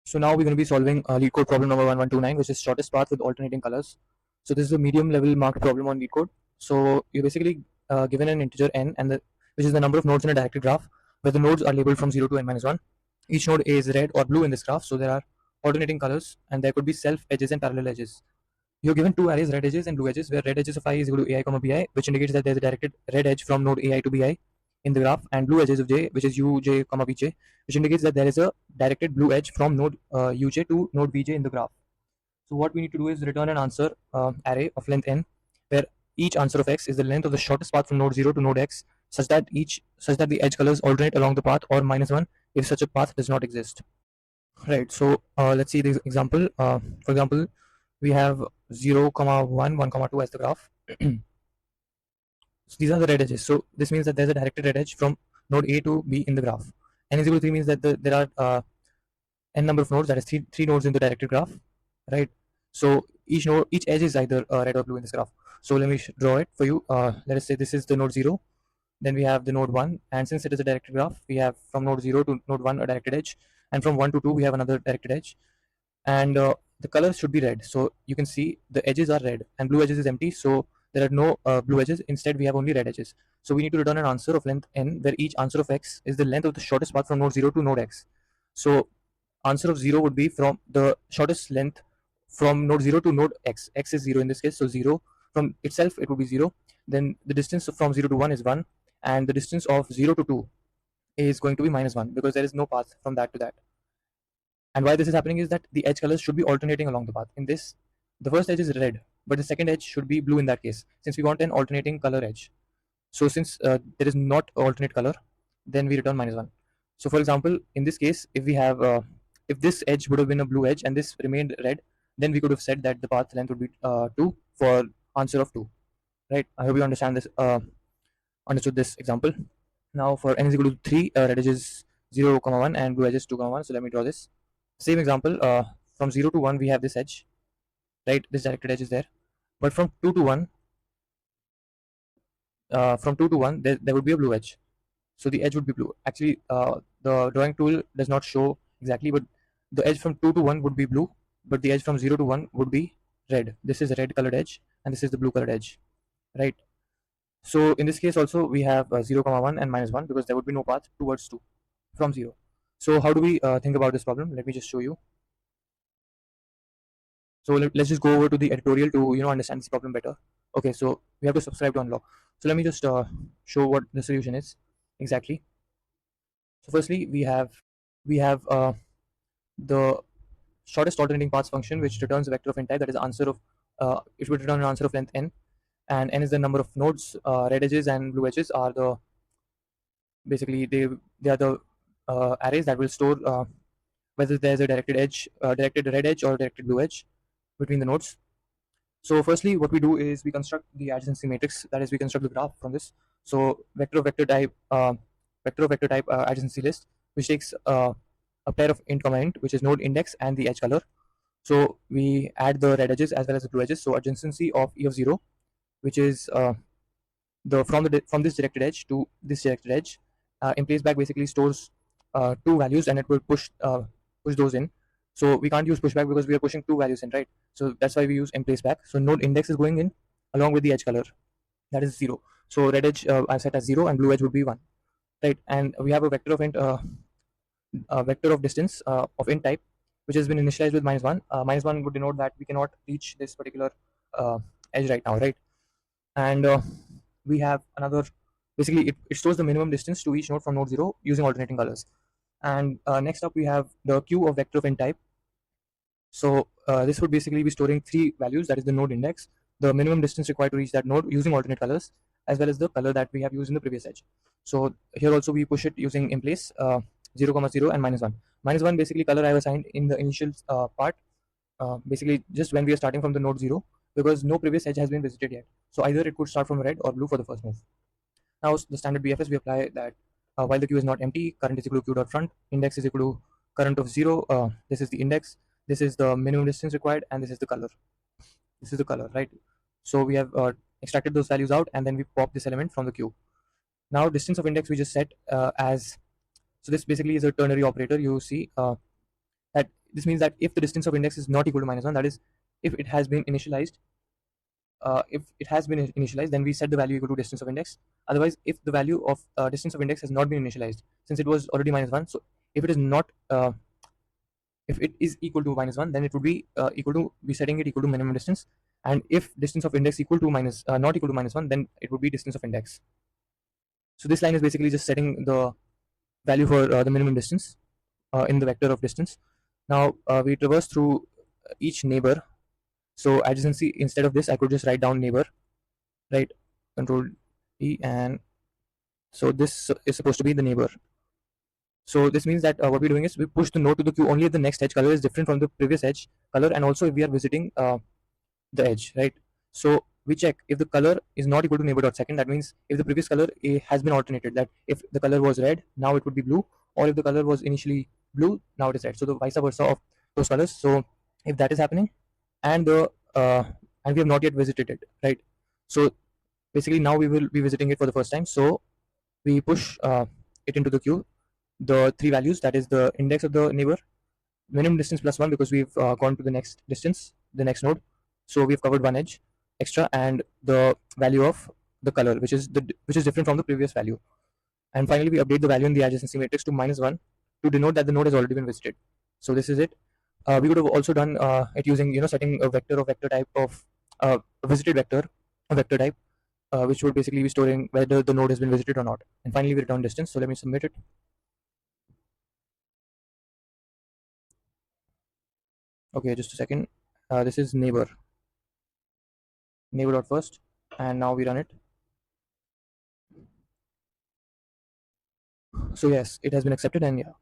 So now we're going to be solving LeetCode problem number 1129, which is shortest path with alternating colors. So this is a medium level marked problem on LeetCode. So you're basically given an integer n, which is the number of nodes in a directed graph, where the nodes are labeled from 0 to n minus 1. Each node is red or blue in this graph, so there are alternating colors, and there could be self edges and parallel edges. You're given two arrays, red edges and blue edges, where red edges of I is equal to ai, bi, which indicates that there's a directed red edge from node ai to bi in the graph, and blue edges of j, which is uj, bj, which indicates that there is a directed blue edge from node uj to node vj in the graph. So what we need to do is return an answer array of length n, where each answer of x is the length of the shortest path from node 0 to node x, such that the edge colors alternate along the path, or minus 1 if such a path does not exist. Right. So let's see the example. For example, we have 0, 1, 1, 2 as the graph. So these are the red edges. So this means that there's a directed red edge from node A to B in the graph. N is equal to 3 means that there are n number of nodes, that is three nodes in the directed graph, right? So each edge is either red or blue in this graph. So let me draw it for you. Let us say this is the node 0, then we have the node 1, and since it is a directed graph, we have from node 0 to node 1 a directed edge, and from 1 to 2 we have another directed edge, and the color should be red. So you can see the edges are red and blue edges is empty, so there are no blue edges. Instead we have only red edges. So we need to return an answer of length n, where each answer of x is the length of the shortest path from node 0 to node x. So answer of 0 would be from the shortest length from node 0 to node x. X is 0 in this case, so 0 from itself it would be 0. Then the distance from 0 to 1 is 1, and the distance of 0 to 2 is going to be minus 1, because there is no path from that to that. And why this is happening is that the edge colors should be alternating along the path. In this, the first edge is red, but the second edge should be blue in that case, since we want an alternating color edge. So since there is not alternate color, then we return minus 1. So for example, in this case, if this edge would have been a blue edge and this remained red, then we could have said that the path length would be 2 for answer of 2. Right? I hope you understood this example. Now for n is equal to 3, red edge is 0, 1, and blue edge is 2, 1. So let me draw this. Same example, from 0 to 1 we have this edge, right? This directed edge is there, but from 2 to 1, there would be a blue edge, so the edge would be blue. Actually, the drawing tool does not show exactly, but the edge from 2 to 1 would be blue, but the edge from 0 to 1 would be red. This is a red colored edge, and this is the blue colored edge, right? So in this case also we have 0, 1 and minus 1, because there would be no path towards 2 from 0. So how do we think about this problem? Let me just show you. So let's just go over to the editorial to understand this problem better. Okay, so we have to subscribe to Unlock. So let me just show what the solution is exactly. So firstly, we have the shortest alternating paths function, which returns a vector of n type, that is answer of it would return an answer of length n, and n is the number of nodes. Red edges and blue edges are the basically they are the arrays that will store whether there's a directed red edge or directed blue edge between the nodes. So firstly, what we do is we construct the adjacency matrix. That is, we construct the graph from this. So vector of vector type adjacency list, which takes a pair of int, which is node index and the edge color. So we add the red edges as well as the blue edges. So adjacency of e of 0, which is from this directed edge to this directed edge, in place back basically stores two values, and it will push those in. So we can't use pushback because we are pushing two values in, right? So that's why we use in place back. So node index is going in along with the edge color, that is 0. So red edge I've set as 0 and blue edge would be 1, right? And we have a vector of int, vector of distance of int type, which has been initialized with -1. -1 would denote that we cannot reach this particular edge right now, right? And we have another, basically it stores the minimum distance to each node from node 0 using alternating colors. And next up we have the queue of vector of n type. So this would basically be storing three values, that is the node index, the minimum distance required to reach that node using alternate colors, as well as the color that we have used in the previous edge. So here also we push it using in place 0, 0 and -1. -1 basically color I have assigned in the initial part, basically just when we are starting from the node 0, because no previous edge has been visited yet. So either it could start from red or blue for the first move. Now the standard BFS, we apply that while the queue is not empty, current is equal to queue.front, index is equal to current of 0. This is the index, this is the minimum distance required, and this is the color. This is the color, right? So we have extracted those values out, and then we pop this element from the queue. Now distance of index we just set as, so this basically is a ternary operator. You see that this means that if the distance of index is not equal to -1, that is, if it has been initialized, then we set the value equal to distance of index. Otherwise, if the value of distance of index has not been initialized, since it was already -1, so if it is not if it is equal to -1, then it would be equal to, be setting it equal to minimum distance. And if distance of index equal to not equal to -1, then it would be distance of index. So this line is basically just setting the value for the minimum distance in the vector of distance. Now we traverse through each neighbor. So adjacency, instead of this, I could just write down neighbor, right? Control E, and so this is supposed to be the neighbor. So this means that what we're doing is we push the node to the queue only if the next edge color is different from the previous edge color, and also if we are visiting the edge, right? So we check if the color is not equal to neighbor.second. That means if the previous color has been alternated, that if the color was red, now it would be blue, or if the color was initially blue, now it is red. So the vice versa of those colors. So if that is happening, and the and we have not yet visited it, right? So basically now we will be visiting it for the first time. So we push it into the queue, the three values, that is the index of the neighbor, minimum distance plus 1 because we've gone to the next distance, the next node, so we've covered one edge extra, and the value of the color, which is different from the previous value. And finally we update the value in the adjacency matrix to -1 to denote that the node has already been visited. So this is it. We could have also done it using, setting a vector of vector type of a visited vector, a vector type, which would basically be storing whether the node has been visited or not. And finally we return distance. So let me submit it. Okay, just a second. This is neighbor.first, and now we run it. So yes, it has been accepted, and yeah.